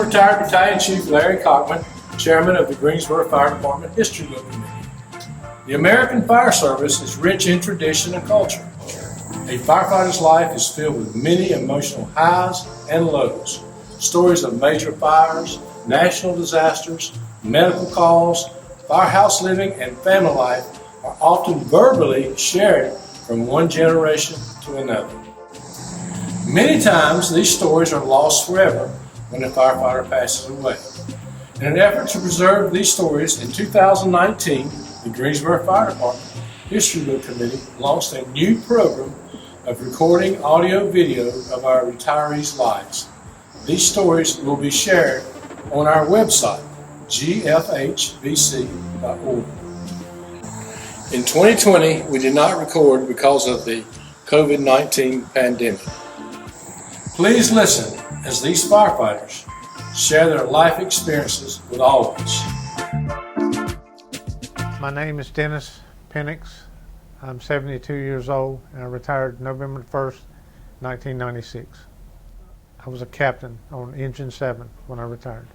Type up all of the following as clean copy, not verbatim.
retired Battalion Chief Larry Cockman, Chairman of the Greensboro Fire Department History Book Committee. The American Fire Service is rich in tradition and culture. A firefighter's life is filled with many emotional highs and lows. Stories of major fires, national disasters, medical calls, firehouse living, and family life are often verbally shared from one generation to another. Many times, these stories are lost forever when a firefighter passes away. In an effort to preserve these stories, in 2019, the Greensboro Fire Department History Book Committee launched a new program of recording audio-video of our retirees' lives. These stories will be shared on our website, gfhbc.org. In 2020, we did not record because of the COVID-19 pandemic. Please listen as these firefighters share their life experiences with all of us. My name is Dennis Pinnix. I'm 72 years old and I retired November 1st, 1996. I was a captain on Engine 7 when I retired.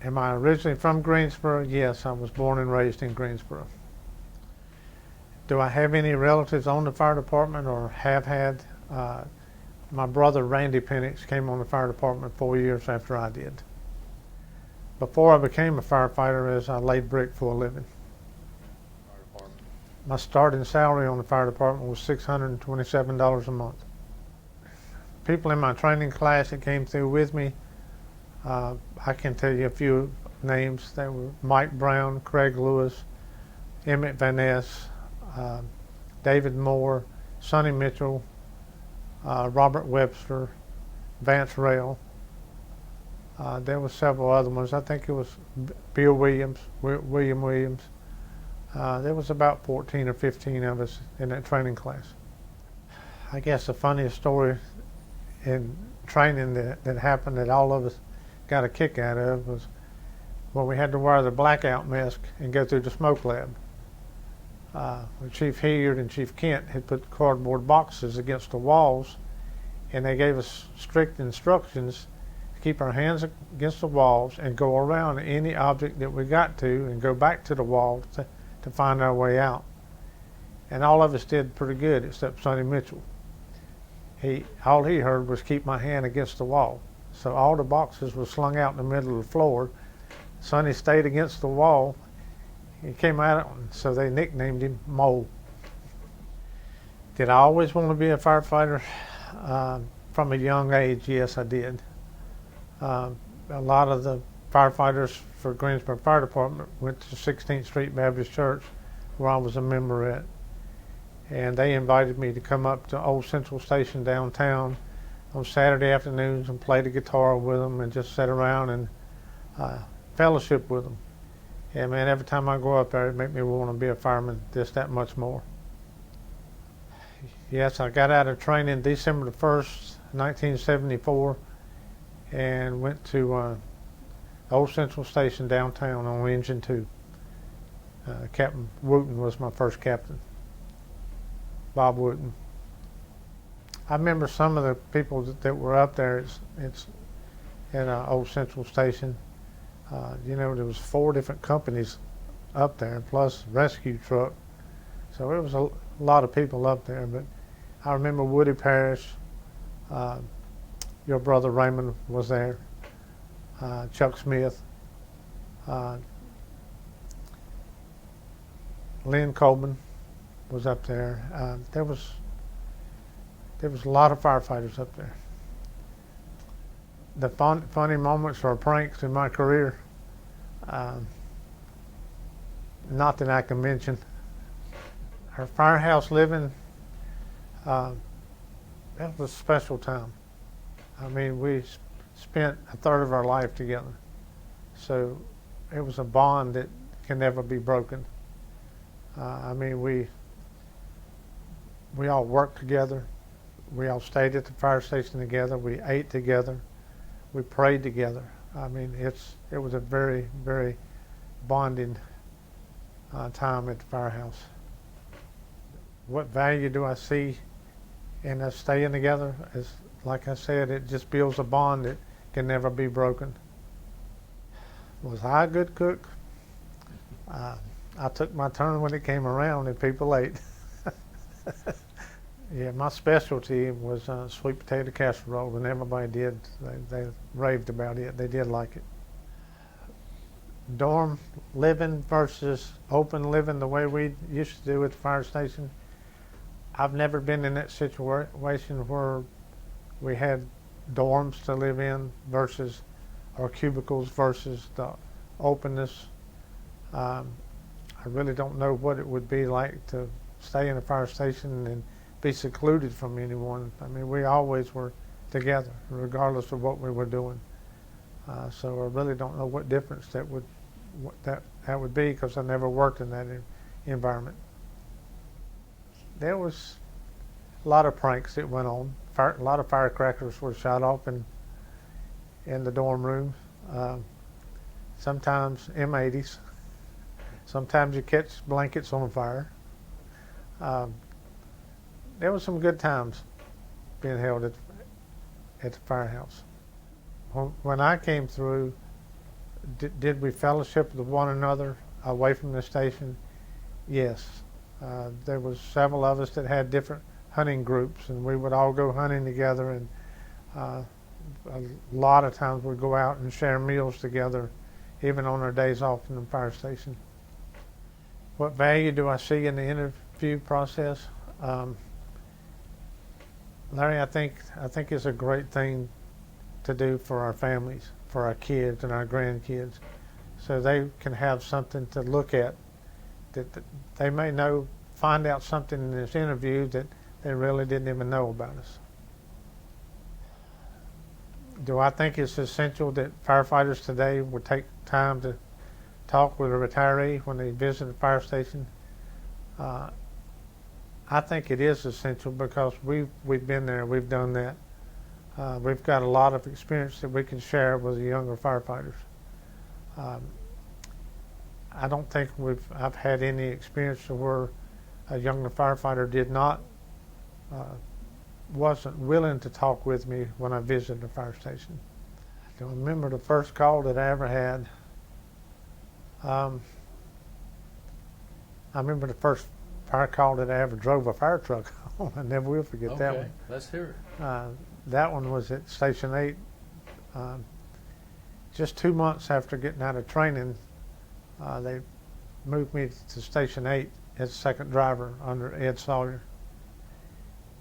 Am I originally from Greensboro? Yes, I was born and raised in Greensboro. Do I have any relatives on the fire department or have had? My brother Randy Pinnix came on the fire department 4 years after I did. Before I became a firefighter, I laid brick for a living. My starting salary on the fire department was $627 a month. People in my training class that came through with me, I can tell you a few names. They were Mike Brown, Craig Lewis, Emmett Van Ness, David Moore, Sonny Mitchell, Robert Webster, Vance Rail. There were several other ones. I think it was Bill Williams, William Williams. There was about 14 or 15 of us in that training class. I guess the funniest story in training that happened that all of us got a kick out of was when we had to wear the blackout mask and go through the smoke lab. Chief Hilliard and Chief Kent had put cardboard boxes against the walls, and they gave us strict instructions to keep our hands against the walls and go around any object that we got to and go back to the wall to find our way out. And all of us did pretty good except Sonny Mitchell. All he heard was keep my hand against the wall. So all the boxes were slung out in the middle of the floor. Sonny stayed against the wall. He came out, so they nicknamed him Mole. Did I always want to be a firefighter? From a young age, yes, I did. A lot of the firefighters for Greensboro Fire Department went to 16th Street Baptist Church, where I was a member at. And they invited me to come up to Old Central Station downtown on Saturday afternoons and play the guitar with them and just sit around and fellowship with them. Yeah, man, every time I go up there, it makes me want to be a fireman just that much more. Yes, I got out of training December the 1st, 1974, and went to Old Central Station downtown on Engine 2. Captain Wooten was my first captain, Bob Wooten. I remember some of the people that were up there at Old Central Station. There was 4 different companies up there, plus rescue truck. So it was a lot of people up there. But I remember Woody Parrish, your brother Raymond was there, Chuck Smith, Lynn Coleman was up there. There was a lot of firefighters up there. The funny moments or pranks in my career, not that I can mention. Our firehouse living, that was a special time. I mean, we spent a third of our life together. So it was a bond that can never be broken. We all worked together. We all stayed at the fire station together. We ate together. We prayed together. I mean, it was a very, very bonding time at the firehouse. What value do I see in us staying together? Like I said, it just builds a bond that can never be broken. Was I a good cook? I took my turn when it came around and people ate. Yeah, my specialty was sweet potato casserole, and everybody did. They raved about it. They did like it. Dorm living versus open living the way we used to do at the fire station. I've never been in that situation where we had dorms to live in versus or cubicles versus the openness. I really don't know what it would be like to stay in a fire station and be secluded from anyone. I mean, we always were together, regardless of what we were doing. So I really don't know what difference that would be, because I never worked in that environment. There was a lot of pranks that went on. A lot of firecrackers were shot off in the dorm room. Sometimes M80s. Sometimes you catch blankets on fire. There was some good times being held at the firehouse. When I came through, did we fellowship with one another away from the station? Yes. There was several of us that had different hunting groups, and we would all go hunting together, and a lot of times we'd go out and share meals together, even on our days off in the fire station. What value do I see in the interview process? Larry, I think it's a great thing to do for our families, for our kids and our grandkids, so they can have something to look at that they may find out something in this interview that they really didn't even know about us. Do I think it's essential that firefighters today would take time to talk with a retiree when they visit a fire station? I think it is essential, because we've been there, we've done that. We've got a lot of experience that we can share with the younger firefighters. I don't think I've had any experience where a younger firefighter wasn't willing to talk with me when I visited the fire station. I can remember the first call that I ever had. I remember the first fire call that I ever drove a fire truck on. I never will forget that one. Okay, let's hear it. That one was at Station 8. Just 2 months after getting out of training, they moved me to Station 8 as second driver under Ed Sawyer.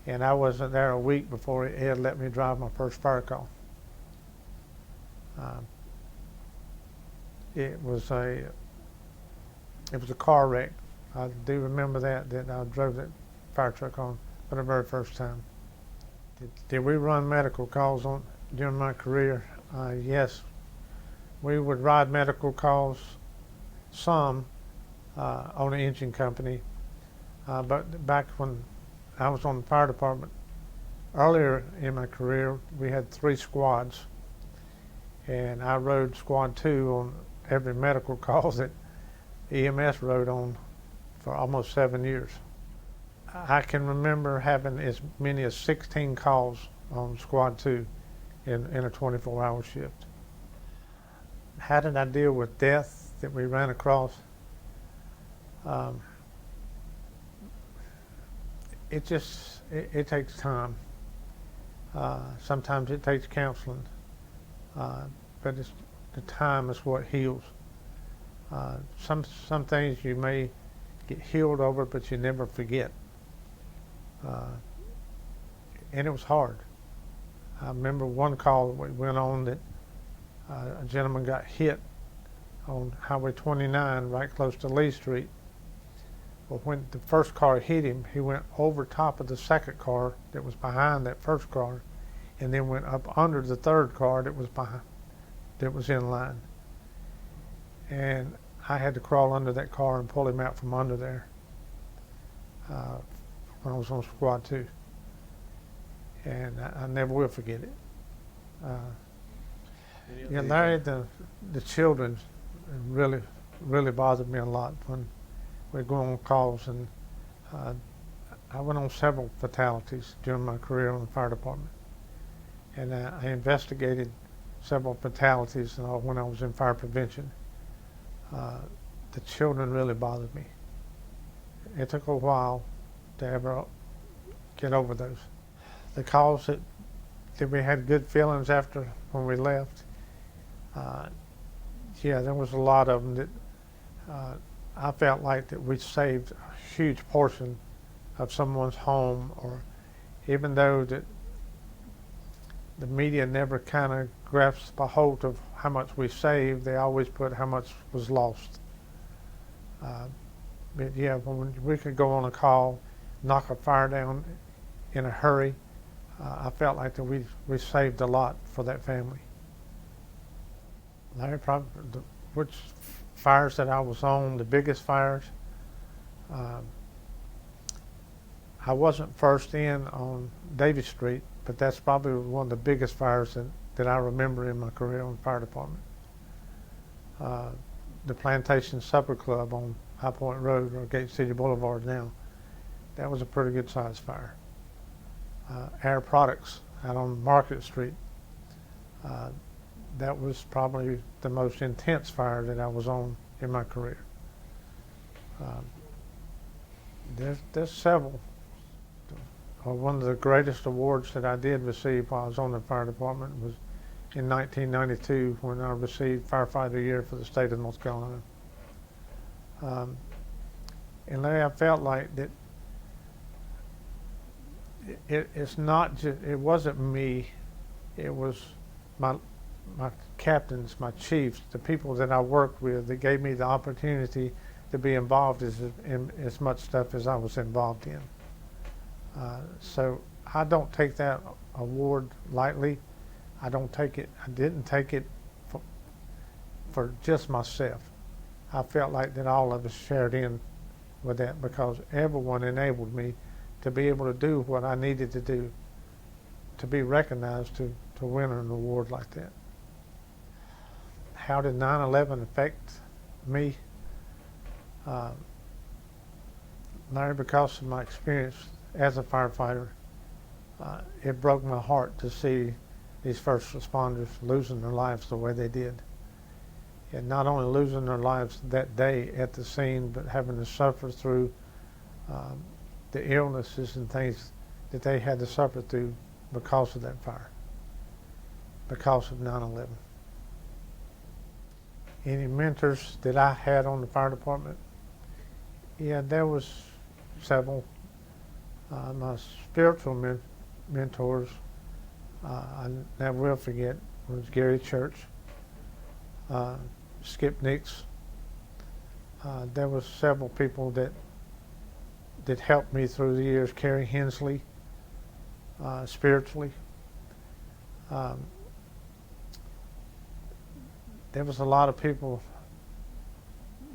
And I wasn't there a week before Ed let me drive my first fire call. It was a car wreck. I do remember that I drove that fire truck on for the very first time. Did we run medical calls during my career? Yes. We would ride medical calls, some on an engine company, but back when I was on the fire department, earlier in my career, we had 3 squads, and I rode Squad 2 on every medical call that EMS rode on for almost 7 years. I can remember having as many as 16 calls on Squad 2 in a 24-hour shift. How did I deal with death that we ran across? It takes time. Sometimes it takes counseling, but the time is what heals. Some things you may get healed over, but you never forget. And it was hard. I remember one call that we went on that a gentleman got hit on Highway 29 right close to Lee Street. Well, when the first car hit him, he went over top of the second car that was behind that first car, and then went up under the third car that was in line. And I had to crawl under that car and pull him out from under there when I was on Squad 2. And I never will forget it. Larry, the children really bothered me a lot when we go on calls, and I went on several fatalities during my career on the fire department, and I investigated several fatalities when I was in fire prevention. The children really bothered me. It took a while to ever get over those. The calls that we had good feelings after when we left, yeah, there was a lot of them that I felt like that we saved a huge portion of someone's home, or even though that the media never kind of grasped a hold of how much we saved, they always put how much was lost. But yeah, when we could go on a call, knock a fire down in a hurry, I felt like that we saved a lot for that family. Larry, probably which fires that I was on, the biggest fires, I wasn't first in on Davis Street, but that's probably one of the biggest fires that I remember in my career on the fire department. The Plantation Supper Club on High Point Road, or Gate City Boulevard now, that was a pretty good sized fire. Air Products out on Market Street, that was probably the most intense fire that I was on in my career. There's several. One of the greatest awards that I did receive while I was on the fire department was in 1992 when I received Firefighter of the Year for the state of North Carolina. And Larry, I felt like that it's not just, it wasn't me, it was my captains, my chiefs, the people that I worked with that gave me the opportunity to be involved in as much stuff as I was involved in. So I don't take that award lightly. I didn't take it for just myself. I felt like that all of us shared in with that, because everyone enabled me to be able to do what I needed to do to be recognized to win an award like that. How did 9/11 affect me? Larry, because of my experience as a firefighter, it broke my heart to see these first responders losing their lives the way they did. And not only losing their lives that day at the scene, but having to suffer through the illnesses and things that they had to suffer through because of that fire, because of 9/11. Any mentors that I had on the fire department? Yeah, there was several. My spiritual mentors, I never will forget, was Gary Church, Skip Nix. There was several people that helped me through the years. Kerry Hensley, spiritually. There was a lot of people.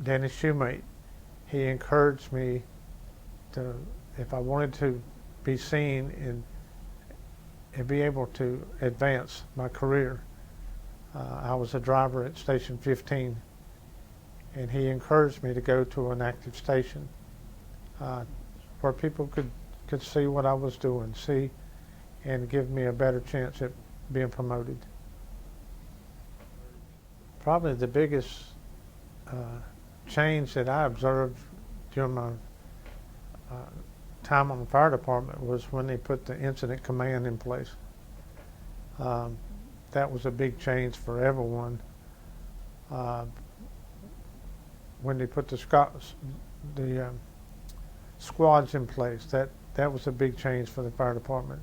Dennis Shoemate, he encouraged me to, if I wanted to be seen and be able to advance my career. I was a driver at Station 15, and he encouraged me to go to an active station where people could see what I was doing, see, and give me a better chance at being promoted. Probably the biggest change that I observed during my time on the fire department was when they put the incident command in place. That was a big change for everyone. When they put the squads in place, that was a big change for the fire department.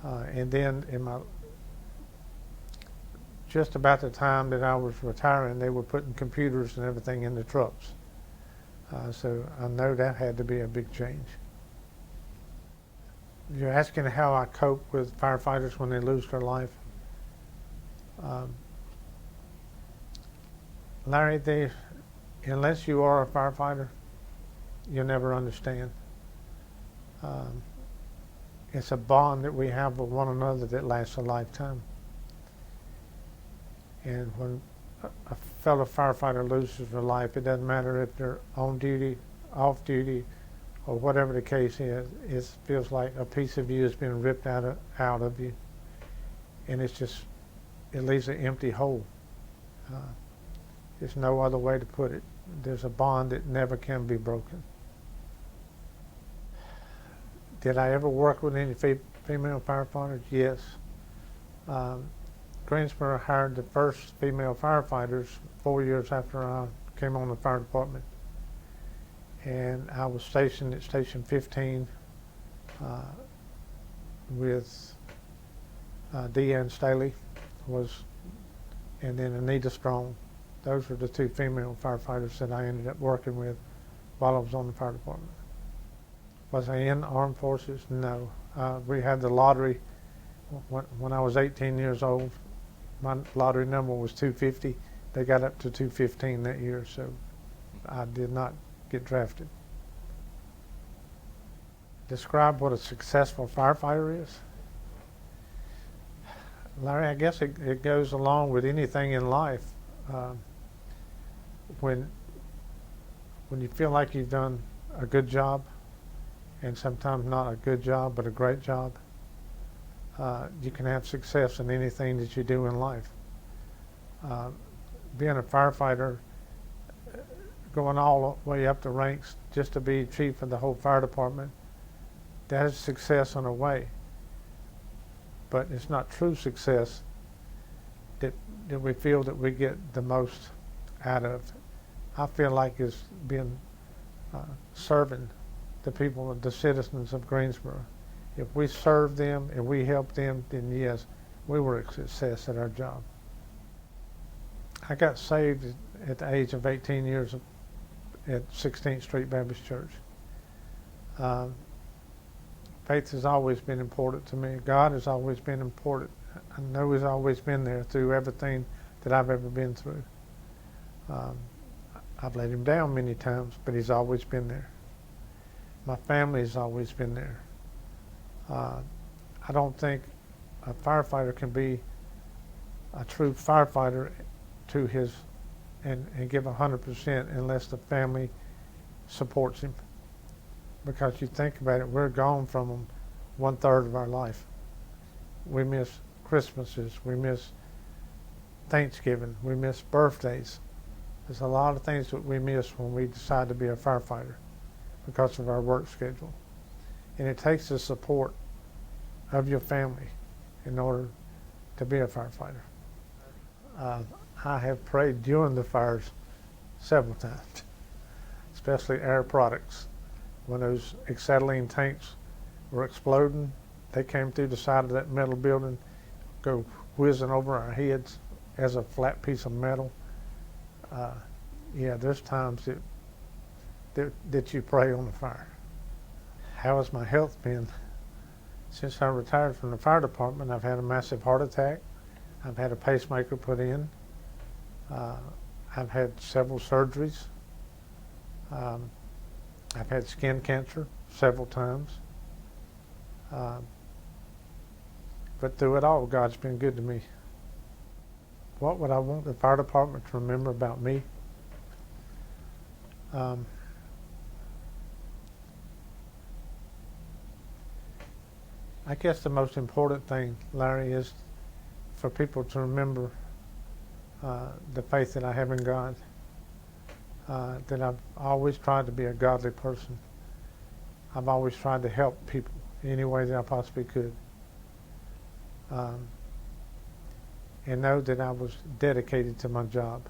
And then just about the time that I was retiring, they were putting computers and everything in the trucks. So I know that had to be a big change. You're asking how I cope with firefighters when they lose their life. Larry, unless you are a firefighter, you'll never understand. It's a bond that we have with one another that lasts a lifetime. And when a fellow firefighter loses their life, it doesn't matter if they're on duty, off duty, or whatever the case is. It feels like a piece of you has been ripped out of you, and it's just it leaves an empty hole. Uh, there's no other way to put it. There's a bond that never can be broken. Did I ever work with any female firefighters? Yes. Greensboro hired the first female firefighters 4 years after I came on the fire department. And I was stationed at Station 15 with Deanne Staley and then Anita Strong. Those were the two female firefighters that I ended up working with while I was on the fire department. Was I in armed forces? No. We had the lottery when I was 18 years old. My lottery number was 250. They got up to 215 that year, so I did not get drafted. Describe what a successful firefighter is. Larry, I guess it goes along with anything in life. When you feel like you've done a good job, and sometimes not a good job, but a great job, you can have success in anything that you do in life. Being a firefighter, going all the way up the ranks just to be chief of the whole fire department, that is success in a way. But it's not true success that we feel that we get the most out of. I feel like it's been serving the people, the citizens of Greensboro. If we serve them and we help them, then yes, we were a success at our job. I got saved at the age of 18 years at 16th Street Baptist Church. Faith has always been important to me. God has always been important. I know He's always been there through everything that I've ever been through. I've let Him down many times, but He's always been there. My family has always been there. I don't think a firefighter can be a true firefighter to his and give 100% unless the family supports him. Because you think about it, we're gone from them 1/3 of our life. We miss Christmases, we miss Thanksgiving, we miss birthdays. There's a lot of things that we miss when we decide to be a firefighter because of our work schedule. And it takes the support of your family in order to be a firefighter. I have prayed during the fires several times, especially air products. When those acetylene tanks were exploding, they came through the side of that metal building, go whizzing over our heads as a flat piece of metal. Yeah, there's times that you pray on the fire. How has my health been? Since I retired from the fire department, I've had a massive heart attack. I've had a pacemaker put in. I've had several surgeries. I've had skin cancer several times. But through it all, God's been good to me. What would I want the fire department to remember about me? I guess the most important thing, Larry, is for people to remember the faith that I have in God, that I've always tried to be a godly person. I've always tried to help people any way that I possibly could. And know that I was dedicated to my job.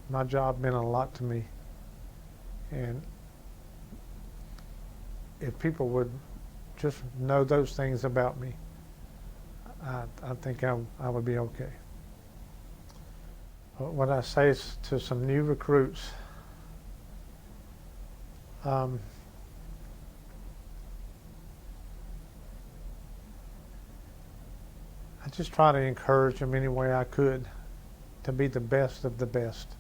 My job meant a lot to me. And if people would just know those things about me, I think I would be okay. What I say is to some new recruits, I just try to encourage them any way I could to be the best of the best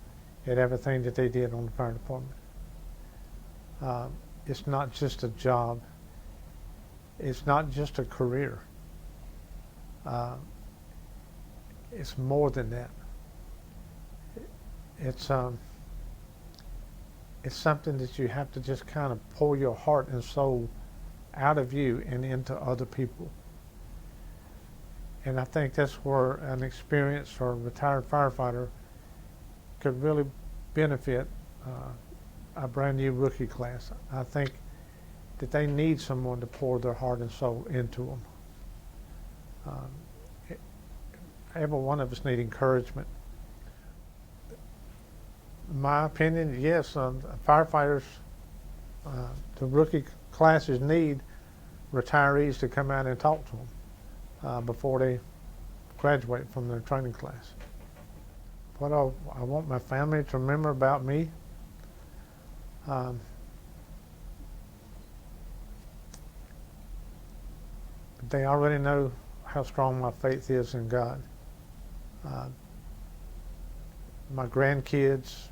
at everything that they did on the fire department. It's not just a job. It's not just a career. It's more than that. It's something that you have to just kind of pour your heart and soul out of you and into other people. And I think that's where an experienced or retired firefighter could really benefit a brand new rookie class. I think that they need someone to pour their heart and soul into them. Every one of us need encouragement. In my opinion, yes, firefighters, the rookie classes need retirees to come out and talk to them before they graduate from their training class. What I want my family to remember about me, they already know how strong my faith is in God. My grandkids,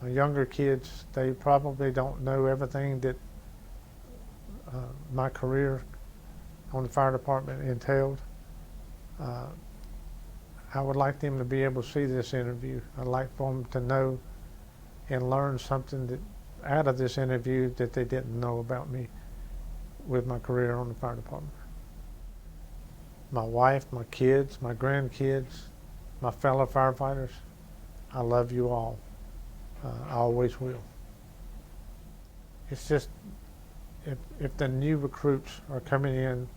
my younger kids, they probably don't know everything that my career on the fire department entailed. I would like them to be able to see this interview. I'd like for them to know and learn something that out of this interview that they didn't know about me with my career on the fire department. My wife, my kids, my grandkids, my fellow firefighters, I love you all. I always will. It's just, if the new recruits are coming in,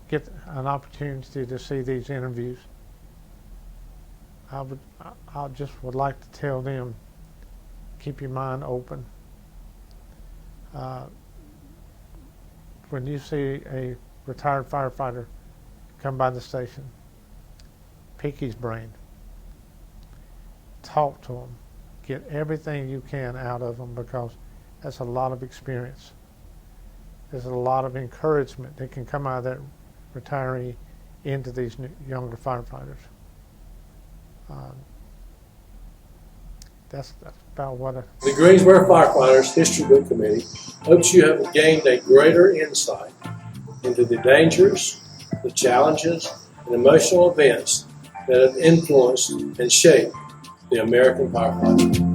get an opportunity to see these interviews, I just would like to tell them, keep your mind open. When you see a retired firefighter come by the station, pick his brain, talk to him, get everything you can out of them, because that's a lot of experience. There's a lot of encouragement that can come out of that retiree into these younger firefighters. That's about what The Greensboro Firefighters History Book Committee hopes you have gained a greater insight into the dangers, the challenges, and emotional events that have influenced and shaped the American firefighter.